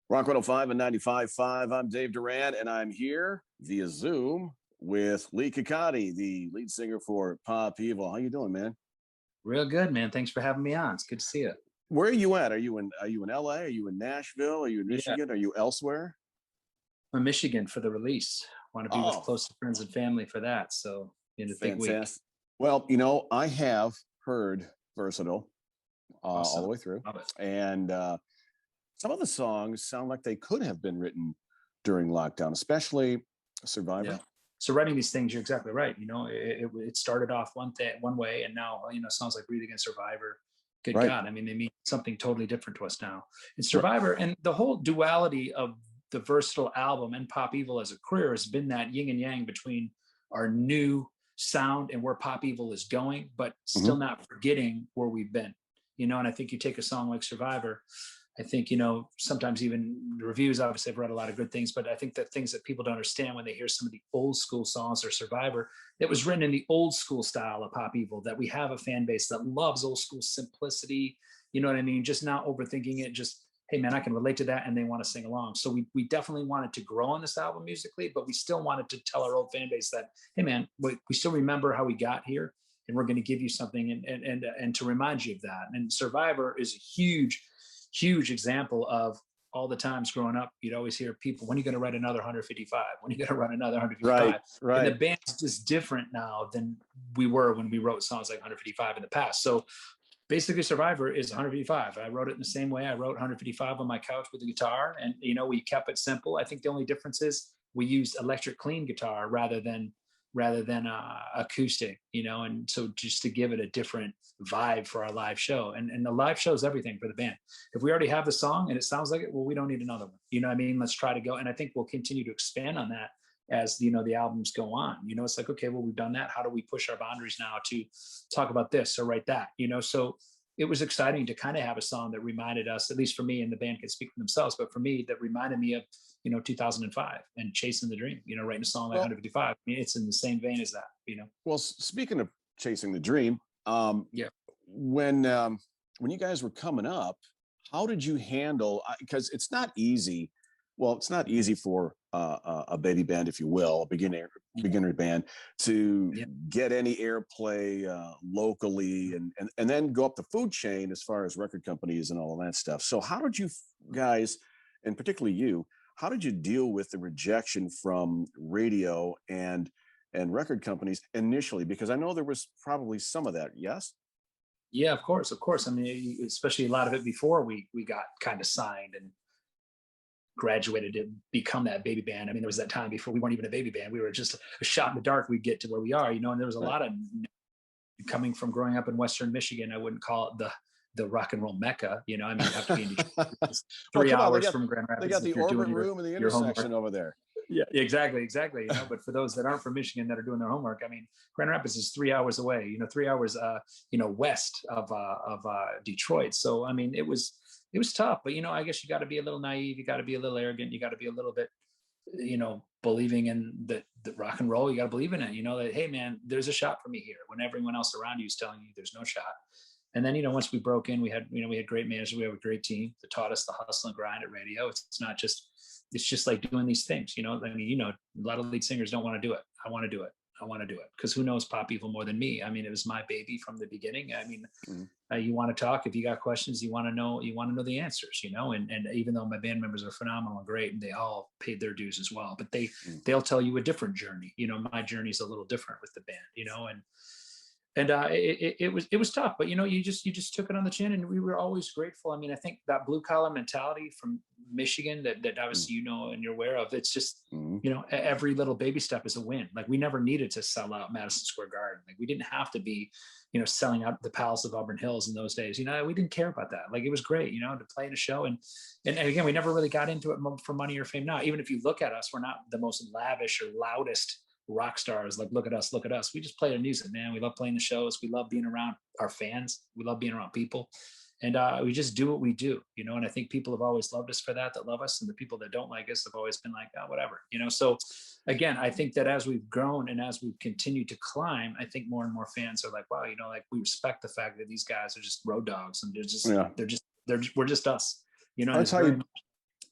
Rock 105 and 95.5. I'm Dave Doran, and I'm here via Zoom with Leigh Kakaty, the lead singer for Pop Evil. How you doing, man? Real good, man. Thanks for having me on. It's good to see you. Where are you at? Are you in LA? Are you in Nashville? Are you in Yeah, Michigan? Are you elsewhere? I'm in Michigan for the release. Want to be with Oh, close friends and family for that. So in a big week. fantastic. Well, I have heard Versatile all the Awesome. way through, Love it. and some of the songs sound like they could have been written during lockdown, especially Yeah. Survivor. So writing these things, you're exactly right. It started off one way, and now sounds like Breathe Against Survivor. Good Right, God, I mean, they mean something totally different to us now. And right, Survivor and the whole duality of the Versatile album and Pop Evil as a career has been that yin and yang between our new sound and where Pop Evil is going, but still hmm, not forgetting where we've been. And I think you take a song like Survivor. I think, sometimes even reviews, obviously, I've read a lot of good things, but I think that things that people don't understand when they hear some of the old school songs or Survivor, it was written in the old school style of Pop Evil, that we have a fan base that loves old school simplicity. You know what I mean? Just not overthinking it, just, hey, man, I can relate to that. And they want to sing along. So we definitely wanted to grow on this album musically, but we still wanted to tell our old fan base that, hey, man, we still remember how we got here. And we're going to give you something and to remind you of that. And Survivor is a huge example of all the times growing up, you'd always hear people, when are you going to write another 155? When are you going to run another right, 155? And the right. band's just different now than we were when we wrote songs like 155 in the past. So basically Survivor is 155. I wrote it in the same way. I wrote 155 on my couch with a guitar, and we kept it simple. I think the only difference is we used electric clean guitar rather than acoustic, and so just to give it a different vibe for our live show. And the live show is everything for the band. If we already have the song and it sounds like it, well, we don't need another one. You know what I mean? Let's try to go. And I think we'll continue to expand on that as the albums go on. It's like, okay, well, we've done that. How do we push our boundaries now to talk about this or write that? So it was exciting to kind of have a song that reminded us, at least for me, and the band can speak for themselves, but for me, that reminded me of 2005 and chasing the dream, writing a song like Well, 155. I mean, it's in the same vein as that. well, speaking of chasing the dream, Yeah. when you guys were coming up, how did you handle? Because it's not easy. Well, it's not easy for a baby band, if you will, a Yeah. beginner band, to Yeah. get any airplay locally, and then go up the food chain as far as record companies and all of that stuff. So, how did you guys, and particularly you, how did you deal with the rejection from radio and record companies initially? Because I know there was probably some of that. Yes. Yeah, of course, of course. I mean, especially a lot of it before we got kind of signed and graduated to become that baby band. I mean, there was that time before we weren't even a baby band. We were just a shot in the dark. We'd get to where we are, and there was a Right. lot of, coming from growing up in Western Michigan. I wouldn't call it the rock and roll mecca. I mean, you have to be in Detroit. It's Well, three come on, hours from Grand they Rapids got if the you're orbit doing room and the your homework. intersection over there. Yeah, exactly, exactly. But for those that aren't from Michigan that are doing their homework, I mean, Grand Rapids is 3 hours away. 3 hours, west of Detroit. So I mean, it was tough. But I guess you got to be a little naive. You got to be a little arrogant. You got to be a little bit, believing in the rock and roll. You got to believe in it. That, hey, man, there's a shot for me here when everyone else around you is telling you there's no shot. And then, once we broke in, we had great managers. We have a great team that taught us the hustle and grind at radio. It's just like doing these things. I mean, a lot of lead singers don't want to do it. I want to do it. I want to do it because who knows Pop Evil more than me? I mean, it was my baby from the beginning. I mean, Mhm. you want to talk, if you got questions, you want to know the answers, and even though my band members are phenomenal and great, and they all paid their dues as well, but Mhm. they'll tell you a different journey. My journey is a little different with the band, and it was tough, but you just took it on the chin, and we were always grateful. I mean, I think that blue collar mentality from Michigan that obviously and you're aware of. It's just Mhm. every little baby step is a win. Like, we never needed to sell out Madison Square Garden. Like, we didn't have to be selling out the Palace of Auburn Hills in those days. We didn't care about that. Like, it was great to play in a show, and again, we never really got into it for money or fame. Now, even if you look at us, we're not the most lavish or loudest rock stars. Like, look at us, look at us. We just play the music, man. We love playing the shows. We love being around our fans. We love being around people, and we just do what we do. And I think people have always loved us for that love us, and the people that don't like us have always been like, oh, whatever. So again, I think that as we've grown and as we've continued to climb, I think more and more fans are like, wow, like, we respect the fact that these guys are just road dogs, and Yeah, we're just us. And that's it's how very you much.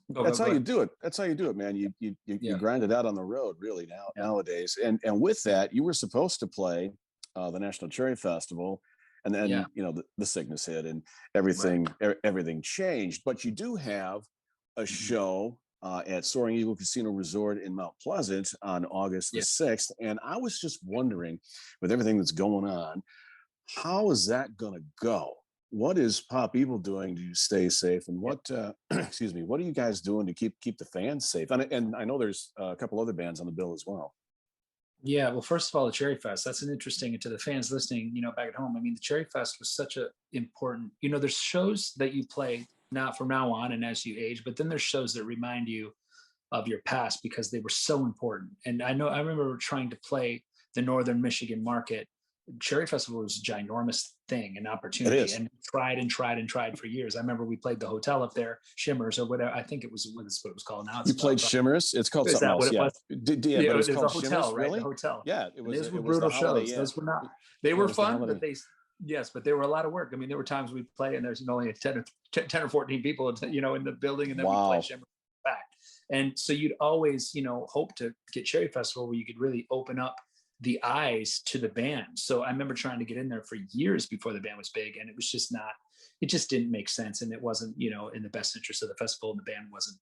That's how Go you ahead. do it. That's how you do it, man. You Yeah. grind it out on the road, really Yeah. nowadays. And with that, you were supposed to play the National Cherry Festival, and Yeah. then the sickness hit and Right. everything changed. But you do have a Mhm. show at Soaring Eagle Casino Resort in Mount Pleasant on August the Yeah. 6th. And I was just wondering, with everything that's going on, how is that going to go? What is Pop Evil doing to stay safe, and Yeah. what excuse me, what are you guys doing to keep the fans safe? And I know there's a couple other bands on the bill as well. Yeah, well, first of all, the Cherry Fest, that's an interesting, and to the fans listening, back at home, I mean, the Cherry Fest was such a important, there's shows that you play now from now on and as you age, but then there's shows that remind you of your past because they were so important. And I remember trying to play the Northern Michigan market. Cherry Festival was a ginormous thing, an It opportunity, is. and tried and tried and tried for years. I remember we played the hotel up there, Shimmers or whatever. I think it was what it was called now. You It's played probably, Shimmers. It's called is something that what else. it Yeah. was? Yeah, Yeah, but it was it was a called hotel, Shimmers. right? The Really? hotel. Yeah. And those were It was the brutal holiday. shows. Yeah. Those were not, they Yeah. It were was the fun, but holiday. yes, but they were a lot of work. I mean, there were times we'd play and there's only 10 or 14 people, in the building, and then we play Wow. Shimmer back. And so you'd always, hope to get Cherry Festival where you could really open up the eyes to the band. So I remember trying to get in there for years before the band was big, and it just didn't make sense, and it wasn't, in the best interest of the festival, and the band wasn't,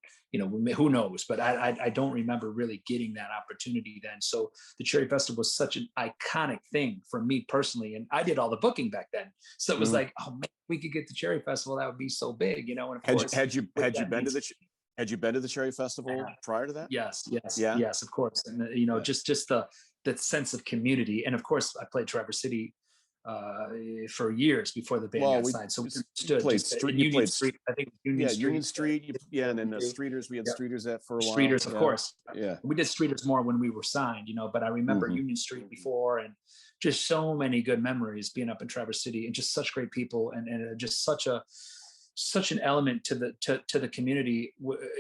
who knows, but I don't remember really getting that opportunity then. So the Cherry Festival was such an iconic thing for me personally, and I did all the booking back then. So it was Mhm. like, oh man, we could get the Cherry Festival, that would be so big, and of Had you course had you with had you that been to means, had you been to the Cherry Festival prior to that? yes, yes, Yeah. yes, of course. And Yeah. just the sense of community. And of course, I played Traverse City uh, for years before the band Well, got signed. So we understood just in You Union played Street. I think Union yeah, Union Street. Street. And then Too. Streeters. We had Yeah. Streeters at for a while. Streeters, of Yeah. course. Yeah. We did Streeters more when we were signed, but I remember Hmm. Union Street before, and just so many good memories being up in Traverse City, and just such great people, and just such an element to the community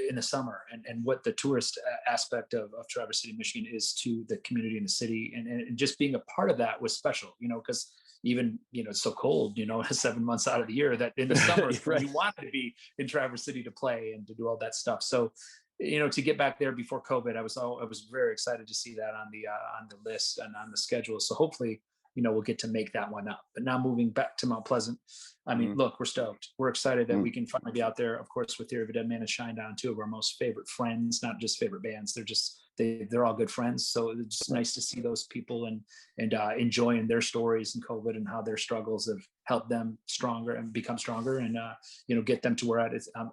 in the summer, and what the tourist aspect of Traverse City, Michigan is to the community in the city, and just being a part of that was special, because even it's so cold 7 months out of the year, that in the summer when Right. you want to be in Traverse City to play and to do all that stuff. So to get back there before COVID, I was very excited to see that on the list and on the schedule. So hopefully, we'll get to make that one up. But now moving back to Mount Pleasant, I mean, Mm, look, we're stoked. We're excited that mm. we can finally be out there. Of course, with Theory of a Dead Man and Shinedown, two of our most favorite friends, not just favorite bands. They're all good friends. So it's just Right. nice to see those people and enjoying their stories in COVID and how their struggles have helped them stronger and become stronger, and get them to where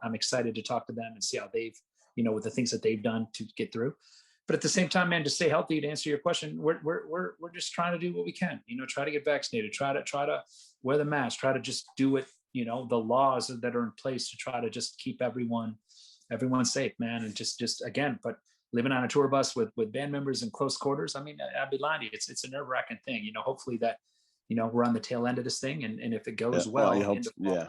I'm excited to talk to them and see how they've with the things that they've done to get through. But at the same time, man, to stay healthy, to answer your question, we're just trying to do what we can. Try to get vaccinated, try to wear the mask, try to just do it. The laws that are in place to try to just keep everyone safe, man. And just again, but living on a tour bus with band members in close quarters, I mean, I'd be lying to you. It's a nerve wracking thing. Hopefully that we're on the tail end of this thing, and if it Yeah. goes Well, you well hope. into fall, Yeah.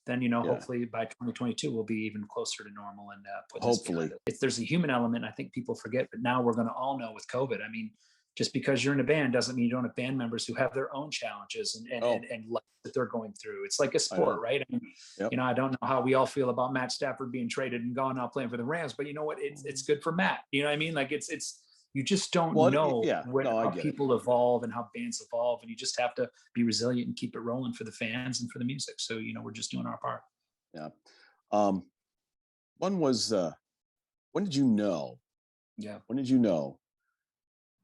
then Yeah. hopefully by 2022 we'll be even closer to normal, and put this behind Hopefully. us. There's a human element I think people forget, but now we're going to all know with COVID. I mean, just because you're in a band doesn't mean you don't have band members who have their own challenges Oh, and life that they're going through. It's like a I sport, know. right? I mean, Yep. I don't know how we all feel about Matt Stafford being traded and gone out playing for the Rams, but you know what? It's good for Matt. You know what I mean? Like it's you just don't Well, know yeah. No, I how get it. people evolve and how bands evolve, and you just have to be resilient and keep it rolling for the fans and for the music. So we're just doing our part. Yeah. Um, when was when did you know? Yeah. When did you know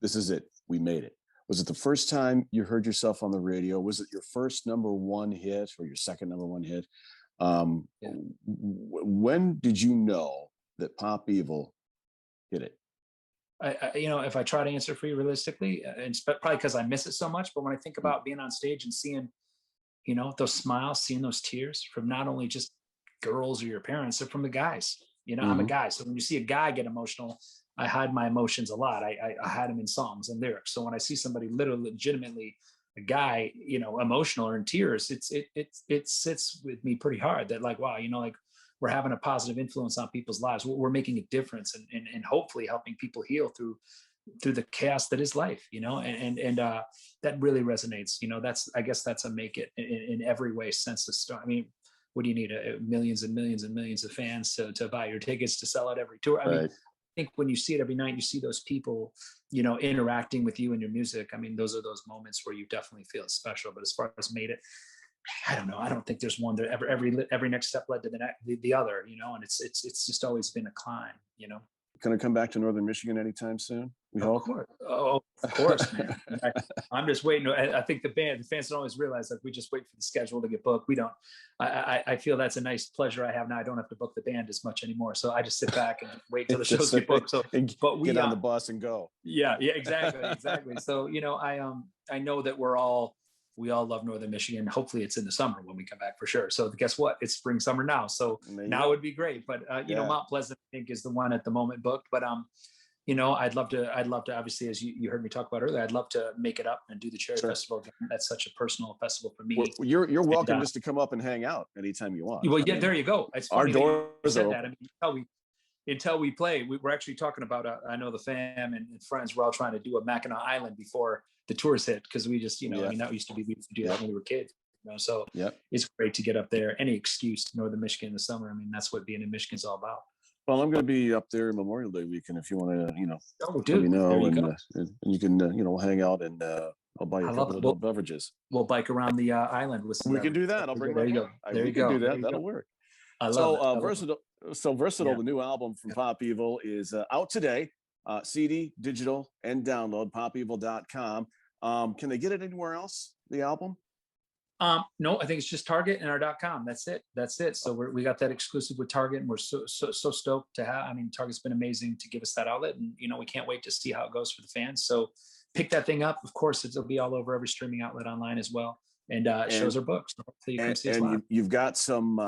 this is it? We made it. Was it the first time you heard yourself on the radio? Was it your first number one hit or your second number one hit? Yeah. When did you know that Pop Evil hit it? If I try to answer for you realistically, and probably because I miss it so much, but when I think Mm. about being on stage and seeing, those smiles, seeing those tears from not only just girls or your parents, they're from the guys. I'm a Mm-hmm. guy, so when you see a guy get emotional, I hide my emotions a lot. I hide them in songs and lyrics. So when I see somebody literally, legitimately, a guy, emotional or in tears, it sits with me pretty hard. That like, wow, like we're having a positive influence on people's lives. We're making a difference, and hopefully helping people heal through the chaos that is life, and that really resonates. I guess that's a make it in every way sense of story. I mean, what do you need? Millions and millions and millions of fans to buy your tickets to sell out every tour. I mean, Right. I think when you see it every night, you see those people, interacting with you and your music. I mean, those are those moments where you definitely feel it's special. But as far as made it, I don't know. I don't think there's one that every next step led to the other, and it's just always been a climb. Going to come back to Northern Michigan anytime soon? We Of hope. course. Oh, of course, man. I'm just waiting. I think the fans don't always realize that we just wait for the schedule to get booked. We don't. I feel that's a nice pleasure I have now. I don't have to book the band as much anymore. So I just sit back and wait till the shows get booked. So, but we get on the bus and go. Yeah, exactly. So, I know that we all love Northern Michigan. Hopefully it's in the summer when we come back for sure. So guess what? It's spring, summer now. So now would be great. But Mount Pleasant, I think, is the one at the moment booked. But I'd love to obviously, as you heard me talk about earlier, I'd love to make it up and do the Cherry Festival again. That's such a personal festival for me. Well, you're welcome just to come up and hang out anytime you want. Well, there you go. It's our funny doors are that. I mean, until we play, we're actually talking about, I know the fam and friends, we're all trying to do a Mackinac Island before the tours hit. Cause we just, I mean, that used to be, we used to do that when we were kids, so it's great to get up there. Any excuse to Northern Michigan in the summer. I mean, that's what being in Michigan is all about. Well, I'm going to be up there Memorial Day weekend. If you want to, let me know, and you can, hang out and I'll buy you a couple of adult beverages. We'll bike around the island with some. We can do that. I'll bring. There you go. There you go. Do that. That'll work. I love Versatile. So Versatile, the new album from Pop Evil is out today. CD, digital, and download. popevil.com. Can they get it anywhere else? The album? No, I think it's just Target and our .com. That's it. So we got that exclusive with Target, and we're so stoked to have. I mean, Target's been amazing to give us that outlet, and we can't wait to see how it goes for the fans. So pick that thing up. Of course, it'll be all over every streaming outlet online as well. And shows are booked. So hopefully you come see us live. You've got some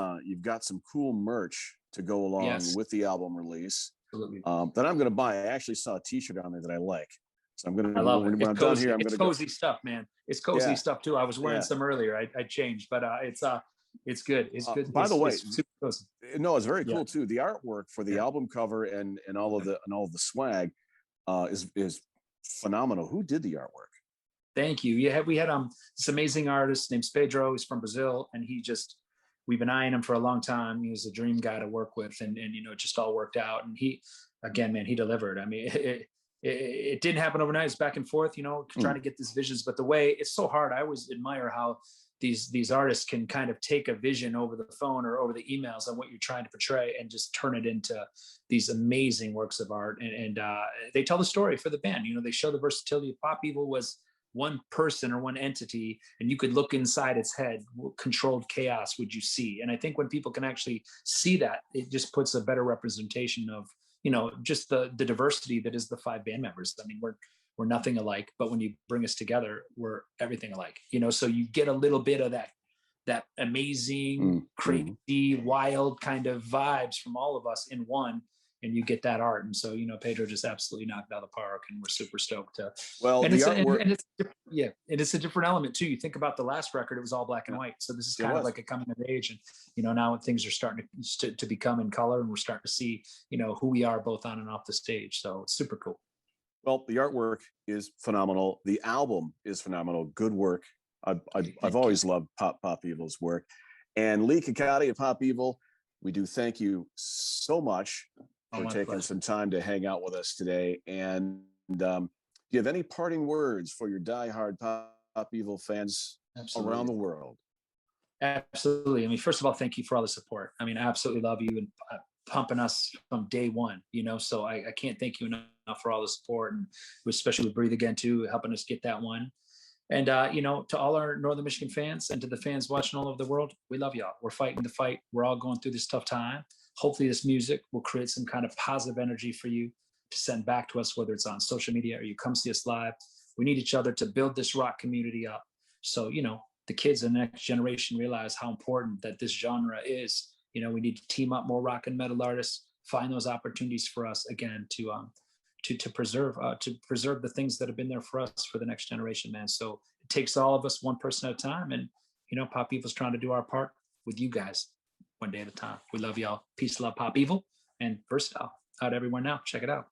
cool merch to go along with the album release. Absolutely. That I'm going to buy. I actually saw a T-shirt on there that I like. So I'm going to. I love it. When I'm done here, I'm going to. It's cozy stuff, man. It's cozy stuff too. I was wearing some earlier. I changed, but it's good. It's good. By the way, it's super cozy. No, it's very cool too. The artwork for the album cover and all of the swag is phenomenal. Who did the artwork? Thank you. We had this amazing artist named Pedro. He's from Brazil, and we've been eyeing him for a long time. He was a dream guy to work with, and it just all worked out. And he delivered. I mean, it didn't happen overnight. It's back and forth, trying to get these visions. But the way it's so hard, I always admire how these artists can kind of take a vision over the phone or over the emails on what you're trying to portray and just turn it into these amazing works of art. And they tell the story for the band. They show the versatility. Pop Evil was one person or one entity, and you could look inside its head. What controlled chaos would you see? And I think when people can actually see that, it just puts a better representation of just the diversity that is the 5 band members. I mean, we're nothing alike, but when you bring us together, we're everything alike. So you get a little bit of that amazing, crazy, wild kind of vibes from all of us in one. And you get that art. And so, Pedro just absolutely knocked out of the park, and we're super stoked to. Well, and it's a different element too. You think about the last record, it was all black and white. So this is kind of like a coming of age. And, now things are starting to become in color, and we're starting to see, who we are both on and off the stage. So it's super cool. Well, the artwork is phenomenal. The album is phenomenal. Good work. I've always loved Pop Evil's work. And Leigh Kakaty of Pop Evil, we do thank you so much for taking some time to hang out with us today. And do you have any parting words for your diehard Pop Evil fans around the world? Absolutely. I mean, first of all, thank you for all the support. I mean, I absolutely love you and pumping us from day one, so I can't thank you enough for all the support, and especially with Breathe Again too, helping us get that one. And, to all our Northern Michigan fans and to the fans watching all over the world, we love y'all. We're fighting the fight. We're all going through this tough time. Hopefully this music will create some kind of positive energy for you to send back to us, whether it's on social media or you come see us live. We need each other to build this rock community up. So, the kids and the next generation realize how important that this genre is. We need to team up more rock and metal artists, find those opportunities for us again to preserve the things that have been there for us for the next generation, man. So it takes all of us one person at a time, and Pop Evil's trying to do our part with you guys one day at a time. We love y'all. Peace, love, Pop Evil, and Versatile out everywhere now. Check it out.